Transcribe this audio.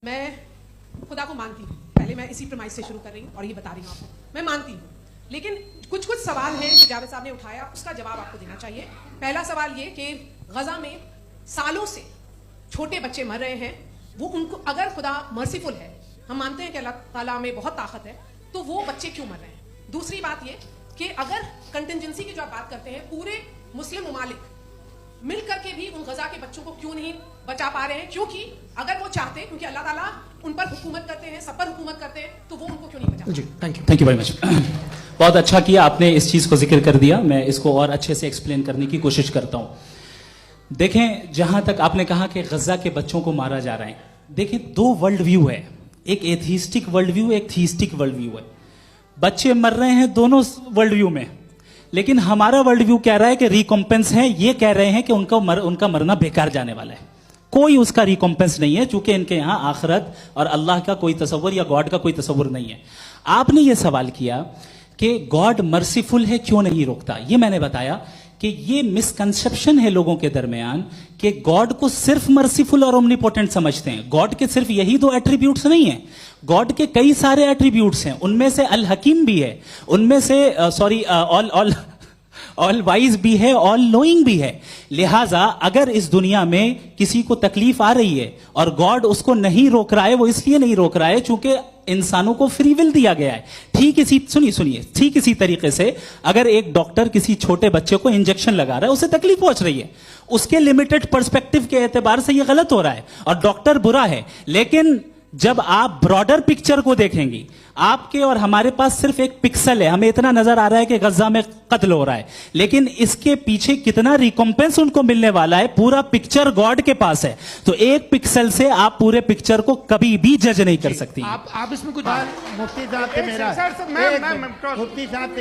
میں خدا کو مانتی ہوں. پہلے میں اسی پرمائز سے شروع کر رہی ہوں اور یہ بتا رہی ہوں آپ کو میں مانتی ہوں, لیکن کچھ سوال ہیں جو جاوید صاحب نے اٹھایا, اس کا جواب آپ کو دینا چاہیے. پہلا سوال یہ کہ غزہ میں سالوں سے چھوٹے بچے مر رہے ہیں, وہ ان کو اگر خدا مرسیفل ہے, ہم مانتے ہیں کہ اللہ تعالیٰ میں بہت طاقت ہے, تو وہ بچے کیوں مر رہے ہیں. دوسری بات یہ کہ اگر کنٹنجنسی کی جو آپ بات کرتے ہیں, پورے مسلم ممالک مل کر کے بھی ان غزہ کے بچوں کو کیوں نہیں بچا پا رہے ہیں, کیونکہ اگر وہ چاہتے, کیونکہ اللہ تعالیٰ ان پر حکومت کرتے ہیں, سب پر حکومت کرتے ہیں, تو وہ ان کو کیوں نہیں بچا. جی تھینک یو ویری مچ. بہت اچھا کیا آپ نے اس چیز کو ذکر کر دیا, میں اس کو اور اچھے سے ایکسپلین کرنے کی کوشش کرتا ہوں. دیکھیں, جہاں تک آپ نے کہا کہ غزہ کے بچوں کو مارا جا رہا ہے, دیکھیں دو ورلڈ ویو ہے, ایک ایتھیسٹک ورلڈ ویو, ایک تھیسٹک ورلڈ ویو ہے. بچے مر رہے ہیں دونوں ورلڈ ویو میں, لیکن ہمارا ورلڈ ویو کہہ رہا ہے کہ ریکمپنس ہے, یہ کہہ رہے ہیں کہ ان کا مرنا بیکار جانے والا ہے, کوئی اس کا ریکمپنس نہیں ہے, چونکہ ان کے یہاں آخرت اور اللہ کا کوئی تصور یا گاڈ کا کوئی تصور نہیں ہے. آپ نے یہ سوال کیا کہ گاڈ مرسیفل ہے, کیوں نہیں روکتا. یہ میں نے بتایا کہ یہ مسکنسپشن ہے لوگوں کے درمیان کہ گاڈ کو صرف مرسیفل اور اومنیپوٹنٹ سمجھتے ہیں. گاڈ کے صرف یہی دو ایٹریبیوٹس نہیں ہیں, گاڈ کے کئی سارے ایٹریبیوٹس ہیں, ان میں سے الحکیم بھی ہے, ان میں سے آل وائز بھی ہے, آل نوئنگ بھی ہے. لہٰذا اگر اس دنیا میں کسی کو تکلیف آ رہی ہے اور گاڈ اس کو نہیں روک رہا ہے, وہ اس لیے نہیں روک رہا ہے چونکہ انسانوں کو فری ول دیا گیا ہے. ٹھیک اسی طریقے سے اگر ایک ڈاکٹر کسی چھوٹے بچے کو انجیکشن لگا رہا ہے, اسے تکلیف پہنچ رہی ہے, اس کے لمیٹڈ پرسپیکٹو کے اعتبار سے یہ غلط ہو رہا ہے اور ڈاکٹر برا ہے. لیکن جب آپ براڈر پکچر کو دیکھیں گی, آپ کے اور ہمارے پاس صرف ایک پکسل ہے, ہمیں اتنا نظر آ رہا ہے کہ غزہ میں قتل ہو رہا ہے, لیکن اس کے پیچھے کتنا ریکمپنس ان کو ملنے والا ہے, پورا پکچر گاڈ کے پاس ہے. تو ایک پکسل سے آپ پورے پکچر کو کبھی بھی جج نہیں کر سکتی. آپ اس میں کچھ مفتی صاحب